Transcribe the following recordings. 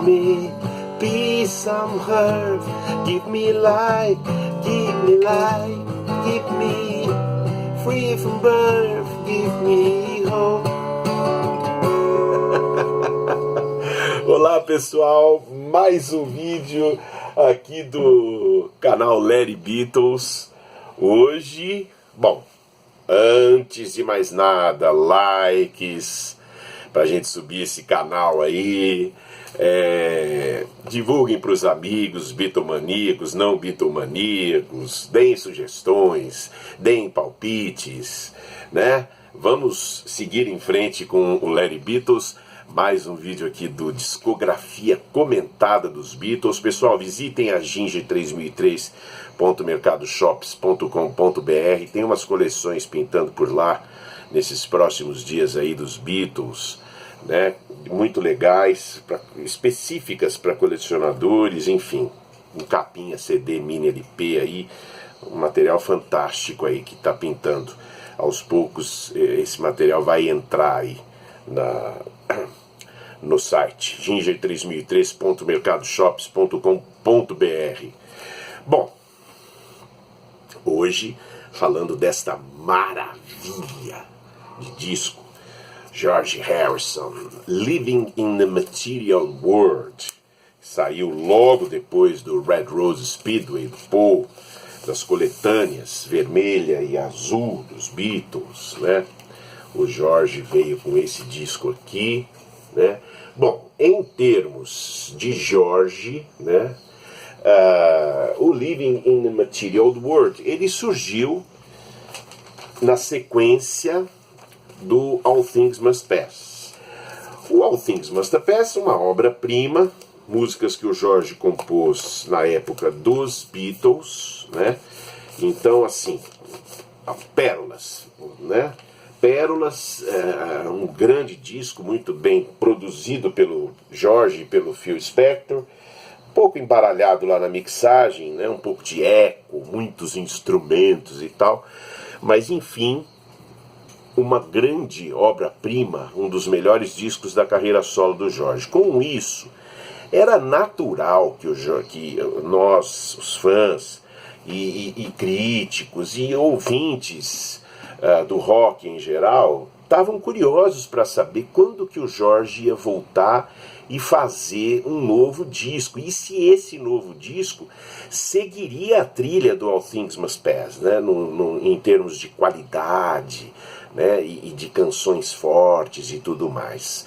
me peace, some herb. Give me light, give me light, give me free from birth, give me hope. Olá pessoal, mais um vídeo aqui do canal Larry Beatles. Hoje, bom, antes de mais nada, likes pra gente subir esse canal aí, divulguem pros amigos bitomaníacos, não bitomaníacos, deem sugestões, deem palpites, né? Vamos seguir em frente com o Larry Beatles. Mais um vídeo aqui do Discografia Comentada dos Beatles. Pessoal, visitem a ginger3003.mercadoshops.com.br. Tem umas coleções pintando por lá nesses próximos dias aí dos Beatles, né? Muito legais, específicas para colecionadores, enfim. Um capinha, CD, mini LP aí, um material fantástico aí que está pintando. Aos poucos esse material vai entrar aí no site ginger3003.mercadoshops.com.br. Bom, hoje falando desta maravilha de disco, George Harrison, Living in the Material World, saiu logo depois do Red Rose Speedway do Paul, das coletâneas vermelha e azul dos Beatles, né? O George veio com esse disco aqui, né? Bom, em termos de George, né, o Living in the Material World, ele surgiu na sequência do All Things Must Pass. O All Things Must Pass é uma obra-prima, músicas que o George compôs na época dos Beatles, né? Então, assim, pérolas, né? Pérolas, um grande disco, muito bem produzido pelo George e pelo Phil Spector, um pouco embaralhado lá na mixagem, né? Um pouco de eco, muitos instrumentos e tal, mas enfim, uma grande obra-prima, um dos melhores discos da carreira solo do George. Com isso, era natural que nós, os fãs e críticos e ouvintes do rock em geral, estavam curiosos para saber quando que o George ia voltar e fazer um novo disco, e se esse novo disco seguiria a trilha do All Things Must Pass, né, em termos de qualidade, né, e de canções fortes e tudo mais.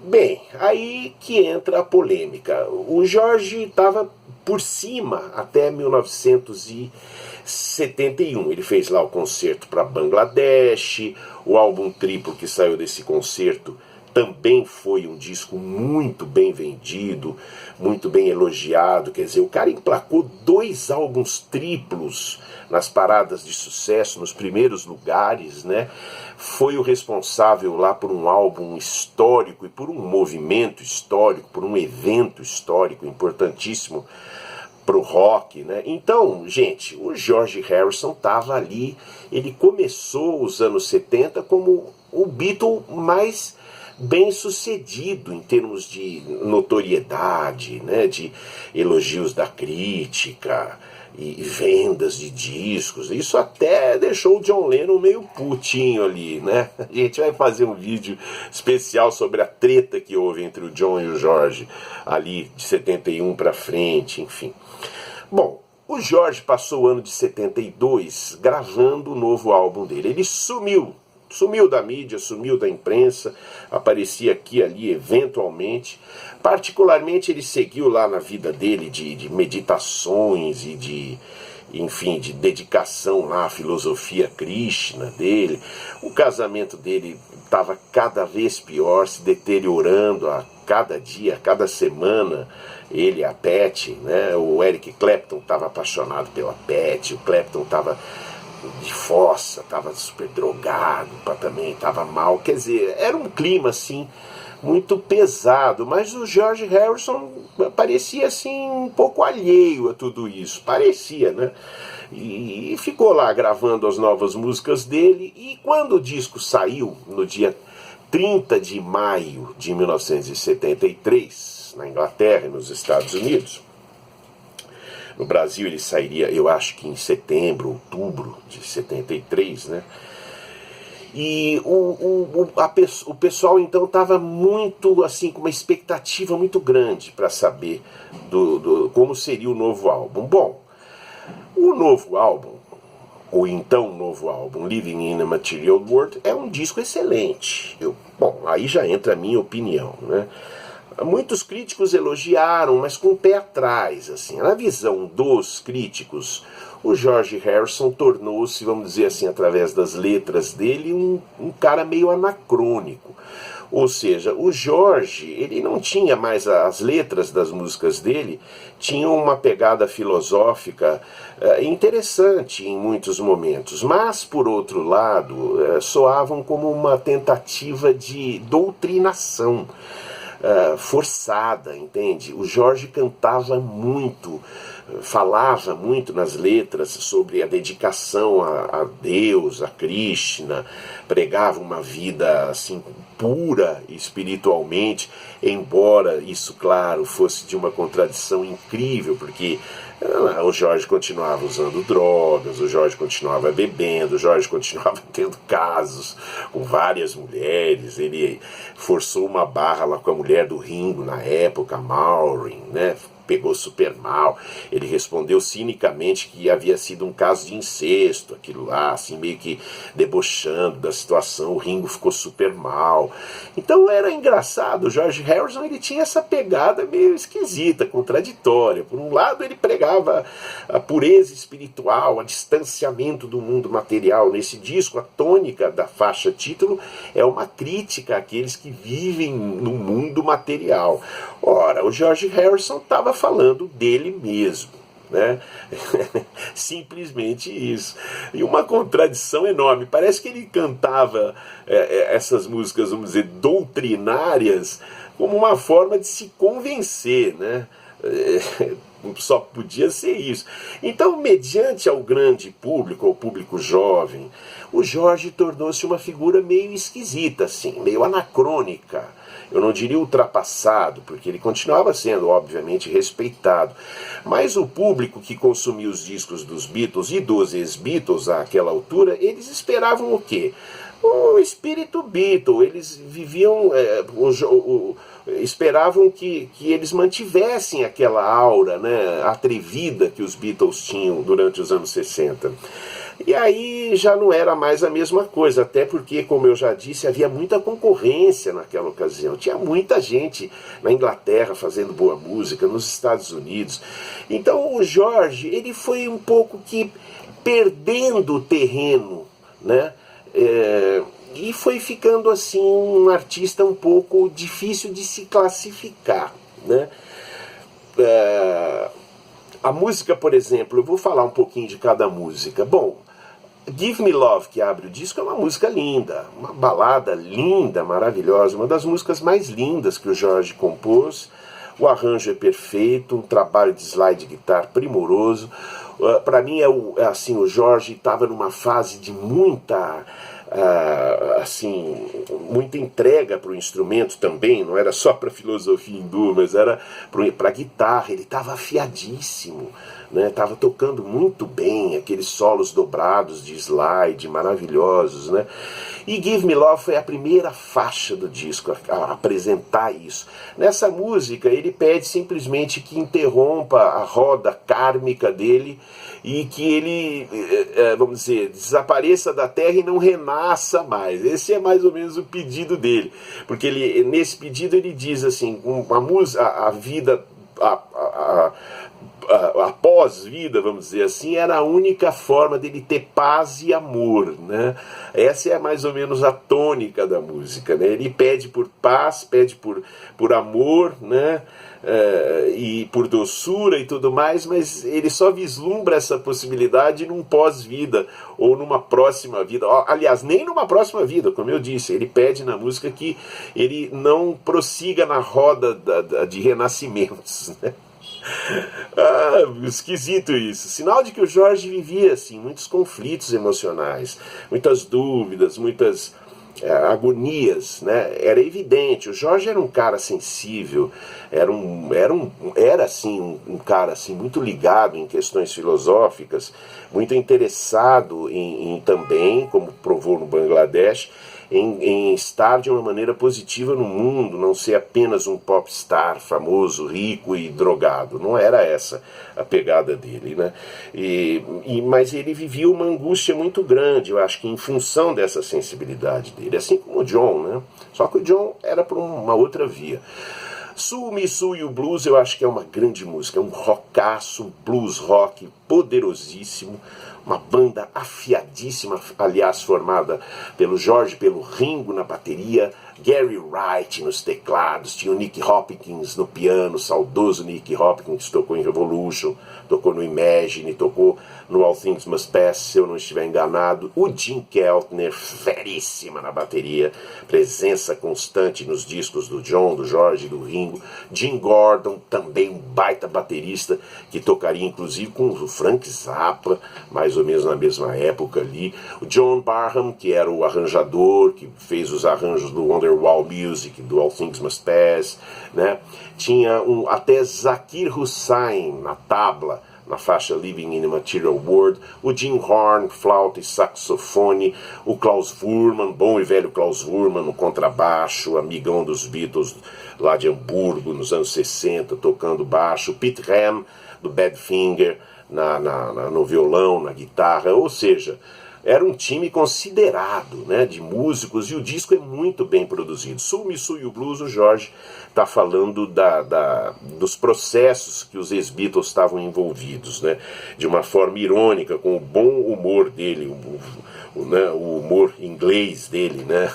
Bem, aí que entra a polêmica. O George estava por cima até 1971. Ele fez lá o concerto para Bangladesh, o álbum triplo que saiu desse concerto também foi um disco muito bem vendido, muito bem elogiado. Quer dizer, o cara emplacou 2 álbuns triplos nas paradas de sucesso, nos primeiros lugares, né? Foi o responsável lá por um álbum histórico e por um movimento histórico, por um evento histórico importantíssimo para o rock, né? Então, gente, o George Harrison estava ali, ele começou os anos 70 como o Beatle mais bem sucedido em termos de notoriedade, né, de elogios da crítica e vendas de discos. Isso até deixou o John Lennon meio putinho ali, né? A gente vai fazer um vídeo especial sobre a treta que houve entre o John e o George ali de 71 para frente, enfim. Bom, o George passou o ano de 72 gravando o novo álbum dele. Ele sumiu da mídia, sumiu da imprensa, aparecia aqui e ali eventualmente. Particularmente ele seguiu lá na vida dele de meditações e de dedicação lá à filosofia Krishna dele. O casamento dele estava cada vez pior, se deteriorando a cada dia, a cada semana. Ele e a Pat, né? O Eric Clapton estava apaixonado pela Pat, o Clapton estava de fossa, estava super drogado, também estava mal. Quer dizer, era um clima assim muito pesado, mas o George Harrison parecia assim um pouco alheio a tudo isso, parecia, né? E ficou lá gravando as novas músicas dele, e quando o disco saiu, no dia 30 de maio de 1973, drogas na Inglaterra e nos Estados Unidos. No Brasil ele sairia, eu acho que em setembro, outubro de 73, né? E o pessoal então estava muito assim, com uma expectativa muito grande para saber como seria o novo álbum. Bom, o novo álbum, ou então novo álbum, Living in a Material World, é um disco excelente. Bom, aí já entra a minha opinião, né? Muitos críticos elogiaram, mas com o pé atrás, assim. Na visão dos críticos, o George Harrison tornou-se, vamos dizer assim, através das letras dele, um cara meio anacrônico. Ou seja, o George, ele não tinha mais as letras das músicas dele, tinham uma pegada filosófica interessante em muitos momentos, mas, por outro lado, soavam como uma tentativa de doutrinação forçada, entende? O George cantava muito, falava muito nas letras sobre a dedicação a Deus, a Krishna, pregava uma vida assim pura espiritualmente, embora isso, claro, fosse de uma contradição incrível, porque o George continuava usando drogas, o George continuava bebendo, o George continuava tendo casos com várias mulheres, ele forçou uma barra lá com a mulher do Ringo na época, Maureen, né? Pegou super mal. Ele respondeu cinicamente que havia sido um caso de incesto, aquilo lá, assim, meio que debochando da situação. O Ringo ficou super mal. Então era engraçado. O George Harrison, ele tinha essa pegada meio esquisita, contraditória. Por um lado, ele pregava a pureza espiritual, o distanciamento do mundo material. Nesse disco, a tônica da faixa título é uma crítica àqueles que vivem no mundo material. Ora, o George Harrison estava falando dele mesmo, né? Simplesmente isso. E uma contradição enorme. Parece que ele cantava essas músicas, vamos dizer, doutrinárias, como uma forma de se convencer, né? Só podia ser isso. Então, mediante ao grande público, ao público jovem, o George tornou-se uma figura meio esquisita, assim, meio anacrônica. Eu não diria ultrapassado, porque ele continuava sendo, obviamente, respeitado. Mas o público que consumia os discos dos Beatles e dos ex-Beatles àquela altura, eles esperavam o quê? O espírito Beatle. Eles viviam, esperavam que eles mantivessem aquela aura, né, atrevida que os Beatles tinham durante os anos 60. E aí já não era mais a mesma coisa, até porque, como eu já disse, havia muita concorrência naquela ocasião. Tinha muita gente na Inglaterra fazendo boa música, nos Estados Unidos. Então o George, ele foi um pouco que perdendo o terreno, né? E foi ficando assim um artista um pouco difícil de se classificar, né? A música, por exemplo, eu vou falar um pouquinho de cada música. Bom, Give Me Love, que abre o disco, é uma música linda, uma balada linda, maravilhosa, uma das músicas mais lindas que o George compôs. O arranjo é perfeito, um trabalho de slide guitar primoroso. Para mim, assim, o George estava numa fase de muita muita entrega para o instrumento também, não era só para filosofia hindu, mas era para guitarra. Ele estava afiadíssimo, né? Estava tocando muito bem, aqueles solos dobrados de slide maravilhosos, né? E Give Me Love foi a primeira faixa do disco a apresentar isso. Nessa música ele pede simplesmente que interrompa a roda kármica dele e que ele, vamos dizer, desapareça da Terra e não renasça mais. Esse é mais ou menos o pedido dele, porque ele, nesse pedido ele diz assim, a vida, a pós-vida, vamos dizer assim, era a única forma dele ter paz e amor, né? Essa é mais ou menos a tônica da música, né? Ele pede por paz, pede por amor, né? E por doçura e tudo mais, mas ele só vislumbra essa possibilidade num pós-vida ou numa próxima vida. Aliás, nem numa próxima vida, como eu disse, ele pede na música que ele não prossiga na roda de renascimentos, né? Esquisito isso. Sinal de que o George vivia assim, muitos conflitos emocionais, muitas dúvidas, muitas agonias, né? Era evidente. O Jorge era um cara sensível, era assim, um cara assim, muito ligado em questões filosóficas, muito interessado em também, como provou no Bangladesh, em estar de uma maneira positiva no mundo, não ser apenas um popstar famoso, rico e drogado. Não era essa a pegada dele, né? Mas ele vivia uma angústia muito grande, eu acho que em função dessa sensibilidade dele, assim como o John, né? Só que o John era por uma outra via. Sul Me Sul e o Blues eu acho que é uma grande música, é um rockaço, blues rock poderosíssimo, uma banda afiadíssima, aliás, formada pelo Jorge, pelo Ringo na bateria, Gary Wright nos teclados, tinha o Nick Hopkins no piano, o saudoso Nick Hopkins, tocou em Revolution, tocou no Imagine, tocou no All Things Must Pass, se eu não estiver enganado, o Jim Keltner, feríssima na bateria, presença constante nos discos do John, do Jorge, do Ringo, Jim Gordon, também um baita baterista, que tocaria inclusive com o Frank Zappa, mais ou menos na mesma época ali, o John Barham, que era o arranjador, que fez os arranjos do Wonderwall Music, do All Things Must Pass, né? Tinha até Zakir Hussain na tabla, na faixa Living in a Material World, o Jim Horn, flauta e saxofone, o Klaus Voormann, bom e velho Klaus Voormann no contrabaixo, amigão dos Beatles lá de Hamburgo nos anos 60, tocando baixo, Pete Ham do Badfinger no violão, na guitarra, ou seja, era um time considerado, né, de músicos, e o disco é muito bem produzido. Sul Me Sul e o Blues, o Jorge está falando dos processos que os ex-Beatles estavam envolvidos, né, de uma forma irônica, com o bom humor dele, o humor inglês dele, né,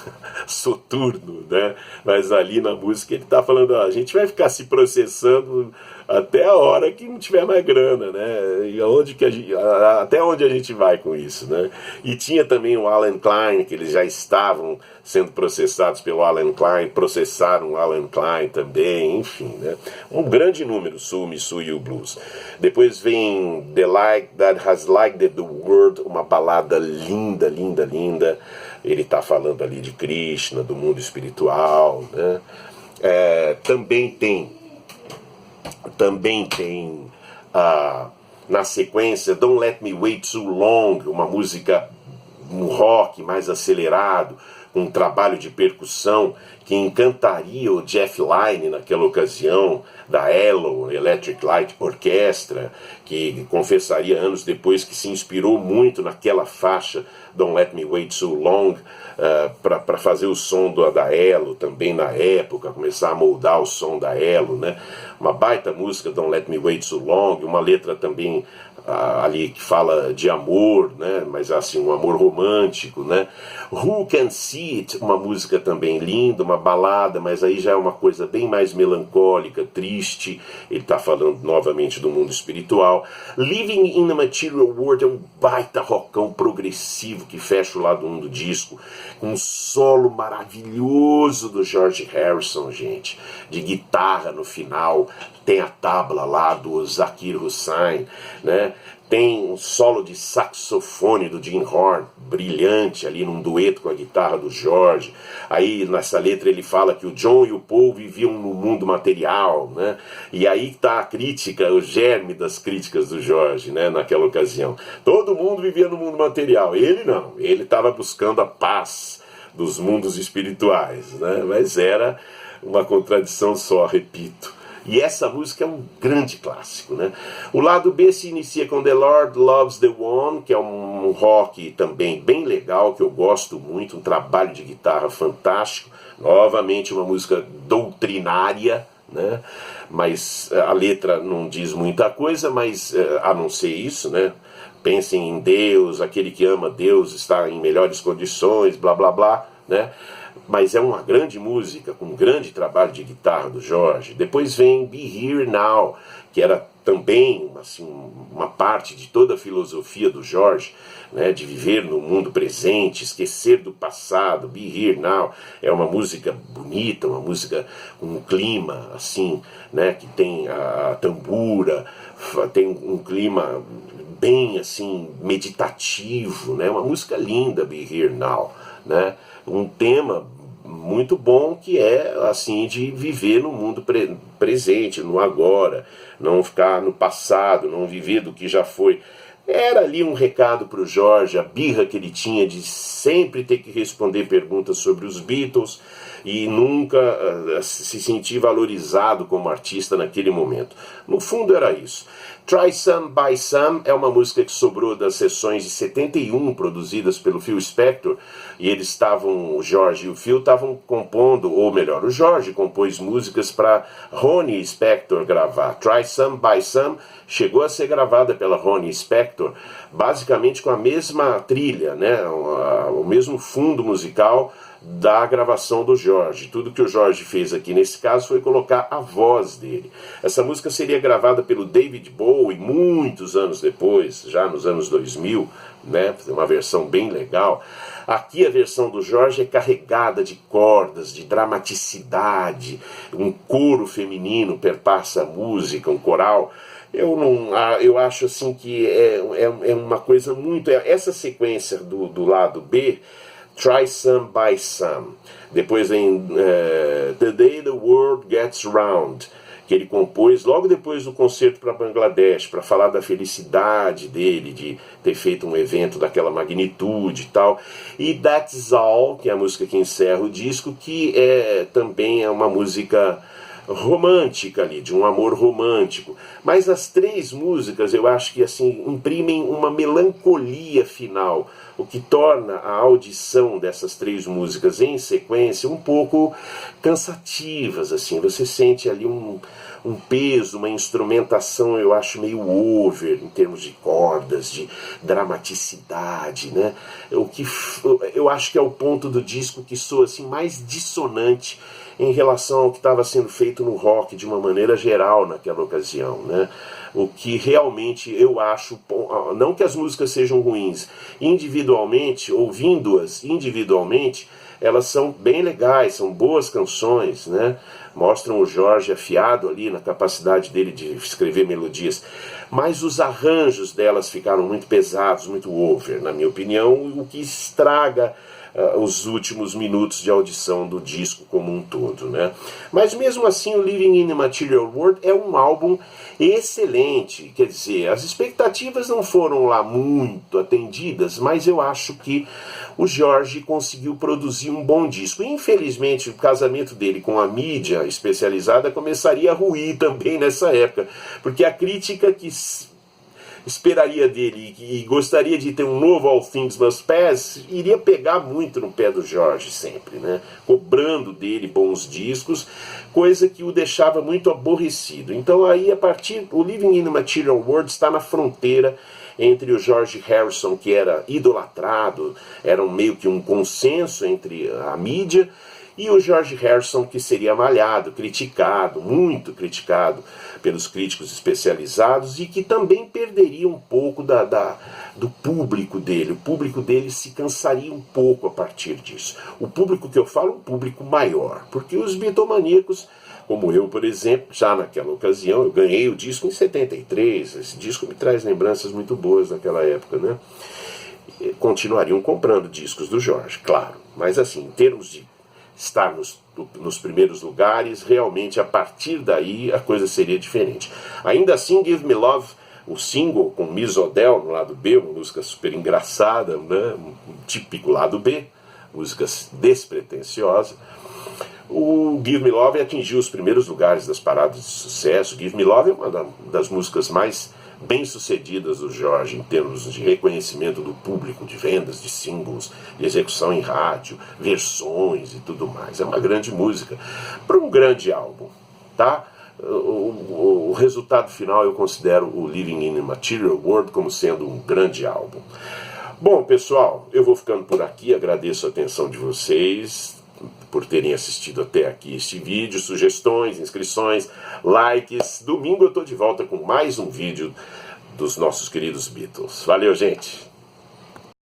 soturno, né, mas ali na música ele está falando, a gente vai ficar se processando até a hora que não tiver mais grana, né? E até onde a gente vai com isso, né? E tinha também o Alan Klein, que eles já estavam sendo processados pelo Alan Klein, processaram o Alan Klein também, enfim, né? Um grande número, Sul Me Sul e o Blues. Depois vem The Light That Has Lighted the World, uma balada linda, linda, linda. Ele está falando ali de Krishna, do mundo espiritual, né? Também tem na sequência Don't Let Me Wait Too Long, uma música, um rock mais acelerado, com um trabalho de percussão que encantaria o Jeff Lynne naquela ocasião, da ELO, Electric Light Orchestra, que confessaria anos depois que se inspirou muito naquela faixa Don't Let Me Wait Too Long, para fazer o som da ELO também na época, começar a moldar o som da ELO, né? Uma baita música, Don't Let Me Wait Too Long, uma letra também ali que fala de amor, né? Mas assim, um amor romântico, né? Who Can See It, uma música também linda, uma balada, mas aí já é uma coisa bem mais melancólica, triste, ele está falando novamente do mundo espiritual. Living in a Material World é um baita rockão progressivo que fecha o lado 1 do disco, um solo maravilhoso do George Harrison, gente, de guitarra no final, tem a tabla lá do Zakir Hussain, né? Tem um solo de saxofone do Jim Horn, brilhante ali num dueto com a guitarra do George. Aí nessa letra ele fala que o John e o Paul viviam no mundo material, né? E aí está a crítica, o germe das críticas do George, né? Naquela ocasião. Todo mundo vivia no mundo material, ele não, ele estava buscando a paz dos mundos espirituais, né? Mas era uma contradição só, repito. E essa música é um grande clássico, né? O lado B se inicia com The Lord Loves the One, que é um rock também bem legal, que eu gosto muito, um trabalho de guitarra fantástico. Novamente uma música doutrinária, né? Mas a letra não diz muita coisa, mas a não ser isso, né? Pensem em Deus, aquele que ama Deus está em melhores condições, blá blá blá, né? Mas é uma grande música, com um grande trabalho de guitarra do Jorge. Depois vem Be Here Now, que era também assim, uma parte de toda a filosofia do Jorge, né, de viver no mundo presente, esquecer do passado. Be Here Now é uma música bonita, uma música com um clima assim, né, que tem a tambura, tem um clima bem assim meditativo, né? Uma música linda, Be Here Now, né? Um tema muito bom que é assim de viver no mundo presente, no agora, não ficar no passado, não viver do que já foi. Era ali um recado para o George, a birra que ele tinha de sempre ter que responder perguntas sobre os Beatles e nunca se sentir valorizado como artista naquele momento. No fundo era isso. Try Some by Some é uma música que sobrou das sessões de 71 produzidas pelo Phil Spector, e eles estavam, o George e o Phil estavam compondo, ou melhor, o George compôs músicas para Ronnie Spector gravar. Try Some by Some chegou a ser gravada pela Ronnie Spector, basicamente com a mesma trilha, né, o mesmo fundo musical da gravação do George. Tudo que o George fez aqui nesse caso foi colocar a voz dele. Essa música seria gravada pelo David Bowie muitos anos depois, já nos anos 2000, né? Uma versão bem legal. Aqui a versão do George é carregada de cordas, de dramaticidade, um coro feminino perpassa a música, um coral. Eu acho assim que é uma coisa muito... Essa sequência do lado B, Try Some by Some, depois vem The Day the World Gets Round, que ele compôs logo depois do concerto para Bangladesh, para falar da felicidade dele de ter feito um evento daquela magnitude e tal. E That's All, que é a música que encerra o disco, que também é uma música romântica ali, de um amor romântico. Mas as três músicas eu acho que assim imprimem uma melancolia final, o que torna a audição dessas três músicas em sequência um pouco cansativas, assim. Você sente ali um peso, uma instrumentação, eu acho, meio over em termos de cordas, de dramaticidade, né? Eu acho que é o ponto do disco que soa assim mais dissonante em relação ao que estava sendo feito no rock de uma maneira geral naquela ocasião, né? O que realmente eu acho, não que as músicas sejam ruins, individualmente, ouvindo-as individualmente, elas são bem legais, são boas canções, né? Mostram o George afiado ali na capacidade dele de escrever melodias, mas os arranjos delas ficaram muito pesados, muito over, na minha opinião, o que estraga os últimos minutos de audição do disco como um todo, né? Mas mesmo assim o Living in the Material World é um álbum excelente, quer dizer, as expectativas não foram lá muito atendidas, mas eu acho que o George conseguiu produzir um bom disco. Infelizmente o casamento dele com a mídia especializada começaria a ruir também nessa época, porque a crítica que esperaria dele e gostaria de ter um novo All Things Must Pass, iria pegar muito no pé do George sempre, né? Cobrando dele bons discos, coisa que o deixava muito aborrecido. Então aí, a partir... O Living in the Material World está na fronteira entre o George Harrison, que era idolatrado, era meio que um consenso entre a mídia, e o George Harrison, que seria malhado, criticado, muito criticado pelos críticos especializados, e que também perderia um pouco do público dele. O público dele se cansaria um pouco a partir disso. O público que eu falo é um público maior, porque os bitomaníacos, como eu, por exemplo, já naquela ocasião, eu ganhei o disco em 73, esse disco me traz lembranças muito boas daquela época, né? Continuariam comprando discos do George, claro, mas assim, em termos de estar nos primeiros lugares, realmente a partir daí a coisa seria diferente. Ainda assim, Give Me Love, o single com Miss O'Dell no lado B, uma música super engraçada, né? Um típico lado B, música despretensiosa. O Give Me Love atingiu os primeiros lugares das paradas de sucesso. Give Me Love é uma das músicas mais bem-sucedidas do George em termos de reconhecimento do público, de vendas, de singles, de execução em rádio, versões e tudo mais. É uma grande música para um grande álbum, tá? O resultado final eu considero o Living in the Material World como sendo um grande álbum. Bom, pessoal, eu vou ficando por aqui, agradeço a atenção de vocês por terem assistido até aqui este vídeo, sugestões, inscrições, likes. Domingo eu estou de volta com mais um vídeo dos nossos queridos Beatles. Valeu, gente!